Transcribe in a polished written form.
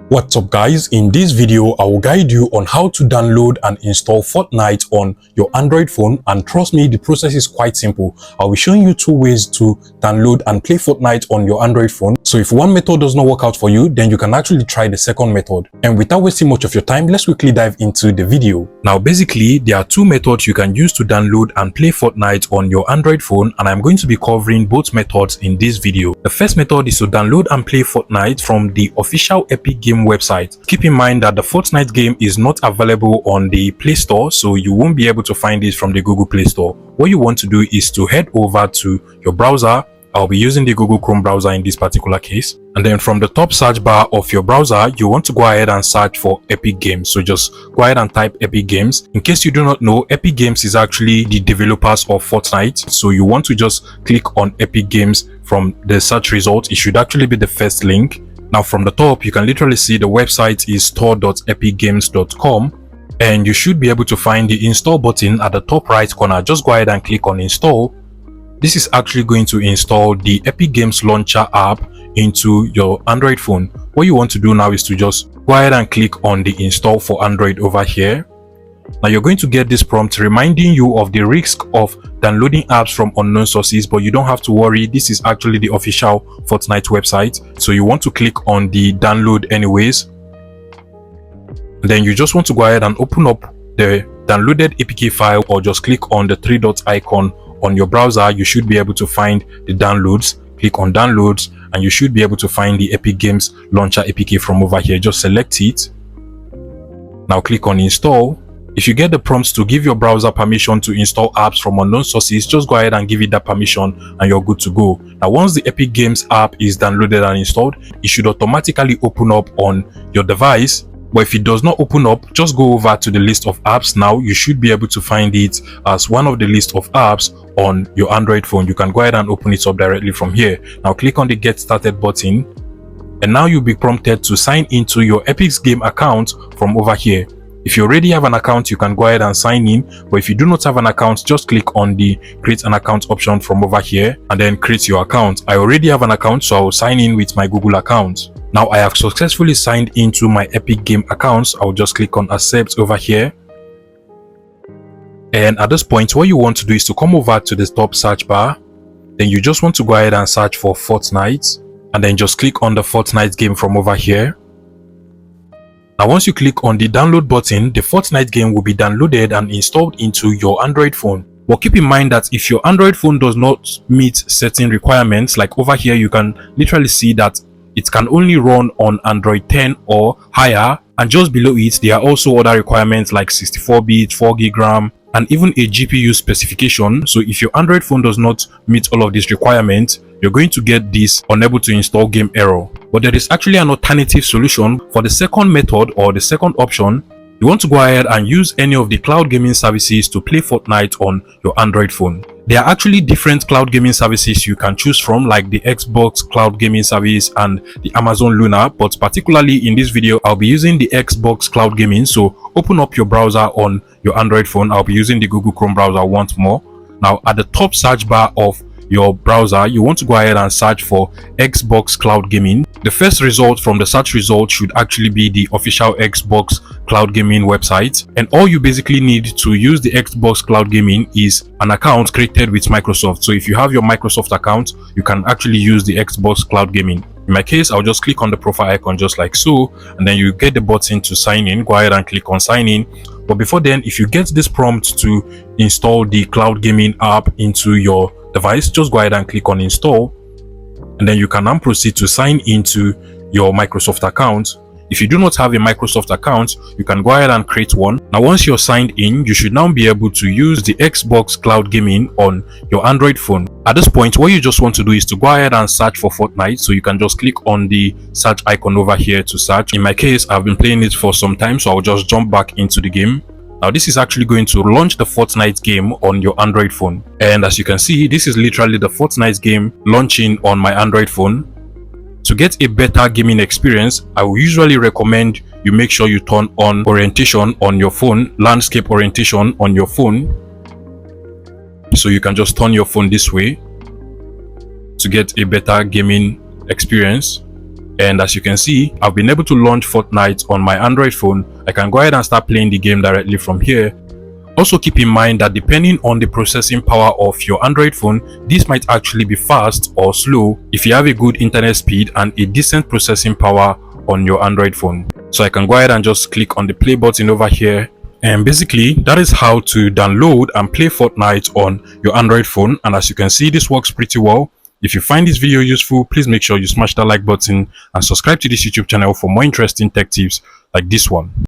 What's up guys, in this video I will guide you on how to download and install Fortnite on your Android phone, and trust me, the process is quite simple. I'll be showing you two ways to download and play Fortnite on your Android phone. So if one method does not work out for you, then you can actually try the second method. And without wasting much of your time, let's quickly dive into the video. Now basically, there are two methods you can use to download and play Fortnite on your Android phone, and I'm going to be covering both methods in this video. The first method is to download and play Fortnite from the official Epic Game website. Keep in mind that the Fortnite game is not available on the Play Store, so you won't be able to find it from the Google Play Store. What you want to do is to head over to your browser. I'll be using the Google Chrome browser in this particular case. And then from the top search bar of your browser, you want to go ahead and search for Epic Games. So just go ahead and type Epic Games. In case you do not know, Epic Games is actually the developers of Fortnite. So you want to just click on Epic Games from the search result. It should actually be the first link. Now from the top, you can literally see the website is store.epicgames.com. And you should be able to find the install button at the top right corner. Just go ahead and click on install. This is actually going to install the Epic Games Launcher app into your Android phone. What you want to do now is to just go ahead and click on the install for Android over here. Now you're going to get this prompt reminding you of the risk of downloading apps from unknown sources, but you don't have to worry. This is actually the official Fortnite website. So you want to click on the download anyways. Then you just want to go ahead and open up the downloaded APK file, or just click on the three dot icon on your browser. You should be able to find the downloads. Click on downloads and you should be able to find the Epic Games Launcher APK from over here. Just select it. Now click on install. If you get the prompts to give your browser permission to install apps from unknown sources, just go ahead and give it that permission and you're good to go. Now once the Epic Games app is downloaded and installed, it should automatically open up on your device. But if it does not open up, just go over to the list of apps. Now you should be able to find it as one of the list of apps on your Android phone. You can go ahead and open it up directly from here. Now click on the get started button, and now you'll be prompted to sign into your Epic Game account from over here. If you already have an account, you can go ahead and sign in, but if you do not have an account, just click on the create an account option from over here and then create your account. I already have an account, so I will sign in with my Google account. Now I have successfully signed into my Epic Game accounts. I'll just click on accept over here. And at this point, what you want to do is to come over to the top search bar. Then you just want to go ahead and search for Fortnite, and then just click on the Fortnite game from over here. Now once you click on the download button, the Fortnite game will be downloaded and installed into your Android phone. But keep in mind that if your Android phone does not meet certain requirements, like over here you can literally see that it can only run on Android 10 or higher, and just below it there are also other requirements like 64-bit, 4GB RAM, and even a GPU specification. So if your Android phone does not meet all of these requirements, you're going to get this unable to install game error. But there is actually an alternative solution for the second method, or the second option. You want to go ahead and use any of the cloud gaming services to play Fortnite on your Android phone. There are actually different cloud gaming services you can choose from, like the Xbox cloud gaming service and the Amazon Luna, but particularly in this video I'll be using the Xbox cloud gaming. So open up your browser on your Android phone. I'll be using the Google Chrome browser once more. Now at the top search bar of your browser, you want to go ahead and search for Xbox cloud gaming. The first result from the search result should actually be the official Xbox cloud gaming website, and all you basically need to use the Xbox cloud gaming is an account created with Microsoft. So if you have your Microsoft account, you can actually use the Xbox cloud gaming. In my case, I'll just click on the profile icon just like so, and then you get the button to sign in. Go ahead and click on sign in. But before then, if you get this prompt to install the cloud gaming app into your device, just go ahead and click on install, and then you can now proceed to sign into your Microsoft account. If you do not have a Microsoft account, you can go ahead and create one. Now once you're signed in, you should now be able to use the Xbox cloud gaming on your Android phone. At this point, what you just want to do is to go ahead and search for Fortnite. So you can just click on the search icon over here to search. In my case, I've been playing it for some time, so I'll just jump back into the game. Now this is actually going to launch the Fortnite game on your Android phone, and as you can see, this is literally the Fortnite game launching on my Android phone. To get a better gaming experience, I will usually recommend you make sure you turn on orientation on your phone, landscape orientation on your phone. So you can just turn your phone this way to get a better gaming experience. And as you can see, I've been able to launch Fortnite on my Android phone. I can go ahead and start playing the game directly from here. Also keep in mind that depending on the processing power of your Android phone, this might actually be fast or slow if you have a good internet speed and a decent processing power on your Android phone. So I can go ahead and just click on the play button over here. And basically, that is how to download and play Fortnite on your Android phone. And as you can see, this works pretty well. If you find this video useful, please make sure you smash that like button and subscribe to this YouTube channel for more interesting tech tips like this one.